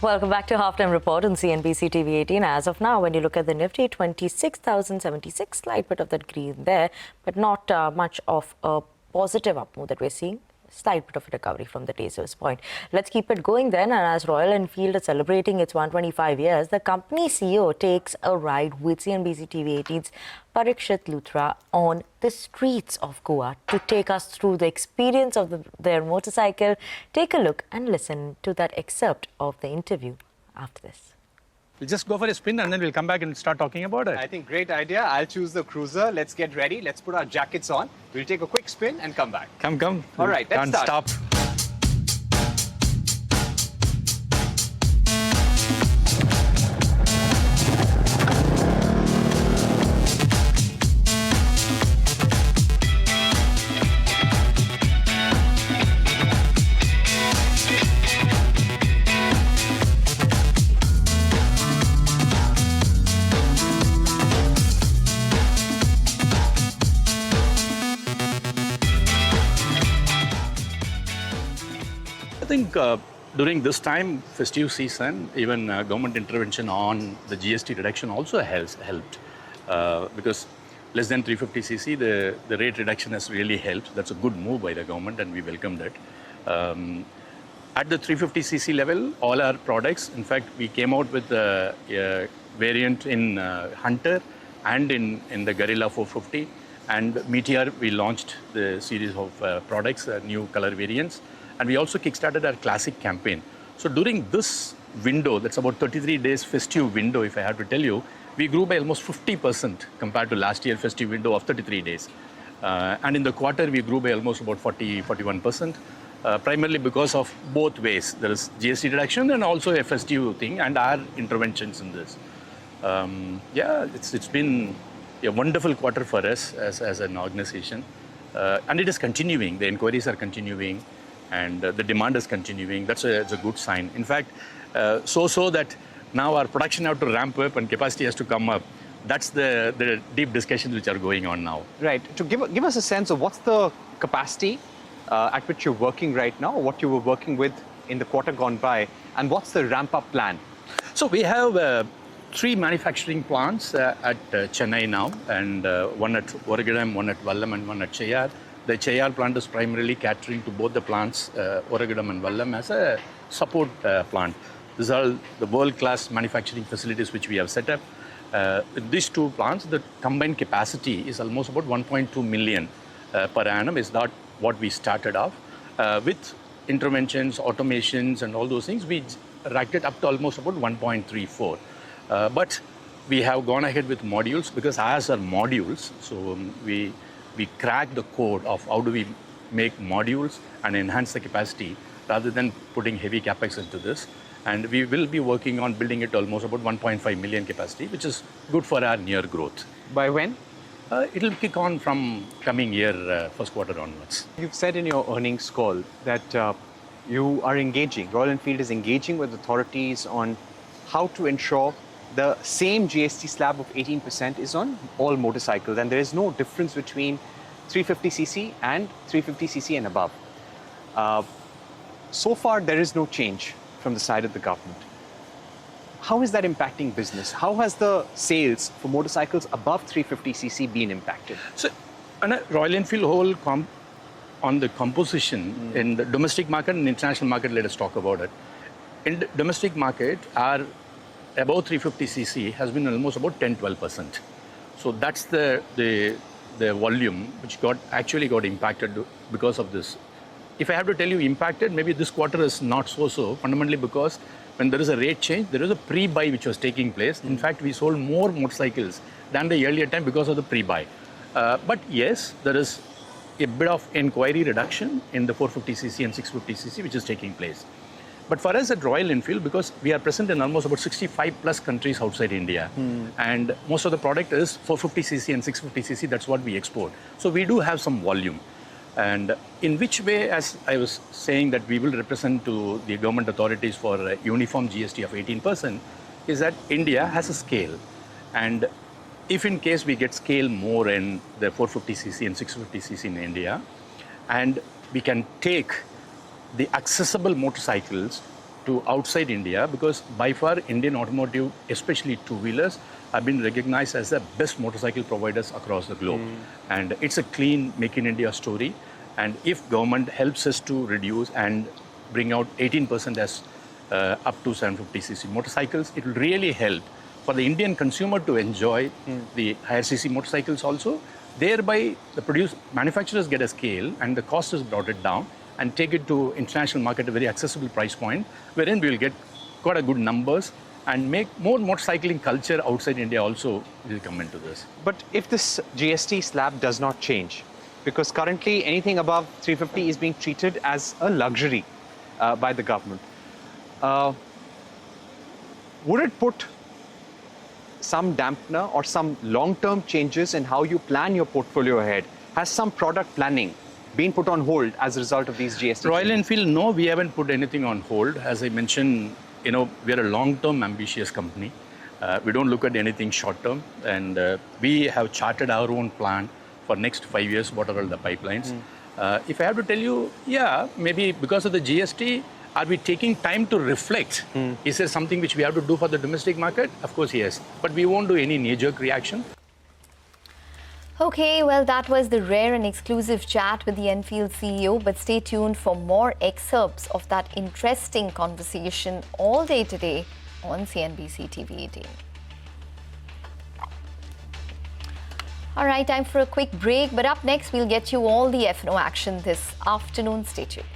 Welcome back to Halftime Report on CNBC-TV18. As of now, when you look at the Nifty, 26,076, slight bit of that green there, but not much of a positive up move that we're seeing. Slight bit of a recovery from the Tazos point. Let's keep it going then. And as Royal Enfield is celebrating its 125 years, the company CEO takes a ride with CNBC-TV18's Parikshit Luthra on the streets of Goa to take us through the experience of their motorcycle. Take a look and listen to that excerpt of the interview after this. We'll just go for a spin and then we'll come back and start talking about it. I think great idea. I'll choose the cruiser. Let's get ready. Let's put our jackets on. We'll take a quick spin and come back. Come. All right, let's Can't start. stop. I think during this time, festive season, even government intervention on the GST reduction also has helped because less than 350cc, the rate reduction has really helped. That's a good move by the government and we welcome that. At the 350cc level, all our products, in fact, we came out with a variant in Hunter and in the Guerrilla 450. And Meteor, we launched the series of products, new color variants. And we also kickstarted our classic campaign. So during this window, that's about 33 days festive window, if I have to tell you, we grew by almost 50% compared to last year festive window of 33 days. And in the quarter, we grew by almost about 41%, primarily because of both ways. There is GST reduction and also a festive thing and our interventions in this. It's been a wonderful quarter for us as an organization. And it is continuing. The inquiries are continuing. And the demand is continuing. It's a good sign. In fact, so that now our production have to ramp up and capacity has to come up. That's the deep discussions which are going on now. Right. To give us a sense of what's the capacity at which you're working right now, what you were working with in the quarter gone by, and what's the ramp-up plan? So we have 3 manufacturing plants at Chennai now, and one at Oragadam, one at Vallam, and one at Cheyyar. The Cheyyar plant is primarily catering to both the plants, Oragadam and Vallam, as a support plant. These are the world-class manufacturing facilities which we have set up. With these 2 plants, the combined capacity is almost about 1.2 million per annum. Is that what we started off? With interventions, automations, and all those things, we racked it up to almost about 1.34. But we have gone ahead with modules because as are modules, so we crack the code of how do we make modules and enhance the capacity rather than putting heavy capex into this. And we will be working on building it almost about 1.5 million capacity, which is good for our near growth. By when? It'll kick on from coming year, first quarter onwards. You've said in your earnings call that you are engaging, Royal Enfield is engaging with authorities on how to ensure the same GST slab of 18% is on all motorcycles, and there is no difference between 350cc and 350cc and above. So far, there is no change from the side of the government. How is that impacting business? How has the sales for motorcycles above 350cc been impacted? So, on a Royal Enfield whole on the composition in the domestic market and international market, let us talk about it. In the domestic market, our above 350cc has been almost about 10-12%. So that's the volume which actually got impacted because of this. If I have to tell you impacted, maybe this quarter is not so, fundamentally because when there is a rate change, there is a pre-buy which was taking place. In fact, we sold more motorcycles than the earlier time because of the pre-buy. But yes, there is a bit of inquiry reduction in the 450cc and 650cc which is taking place. But for us at Royal Enfield, because we are present in almost about 65 plus countries outside India, and most of the product is 450cc and 650cc, that's what we export. So we do have some volume. And in which way, as I was saying, that we will represent to the government authorities for a uniform GST of 18%, is that India has a scale. And if in case we get scale more in the 450cc and 650cc in India, and we can take the accessible motorcycles to outside India, because by far Indian automotive, especially two-wheelers, have been recognized as the best motorcycle providers across the globe. And it's a clean Make in India story. And if government helps us to reduce and bring out 18% as up to 750cc motorcycles, it will really help for the Indian consumer to enjoy the higher cc motorcycles also. Thereby, the manufacturers get a scale and the cost is brought it down and take it to international market at a very accessible price point, wherein we will get quite a good numbers and make more motorcycling culture outside India also will come into this. But if this GST slab does not change, because currently anything above 350 is being treated as a luxury by the government, would it put some dampener or some long-term changes in how you plan your portfolio ahead? Has some product planning been put on hold as a result of these GST Royal changes? Enfield, no, we haven't put anything on hold. As I mentioned, we're a long-term ambitious company. We don't look at anything short-term, and we have charted our own plan for next 5 years, what are all the pipelines. If I have to tell you, yeah, maybe because of the GST, are we taking time to reflect? Is there something which we have to do for the domestic market? Of course, yes. But we won't do any knee-jerk reaction. Okay, well, that was the rare and exclusive chat with the Enfield CEO. But stay tuned for more excerpts of that interesting conversation all day today on CNBC-TV18. All right, time for a quick break. But up next, we'll get you all the F&O action this afternoon. Stay tuned.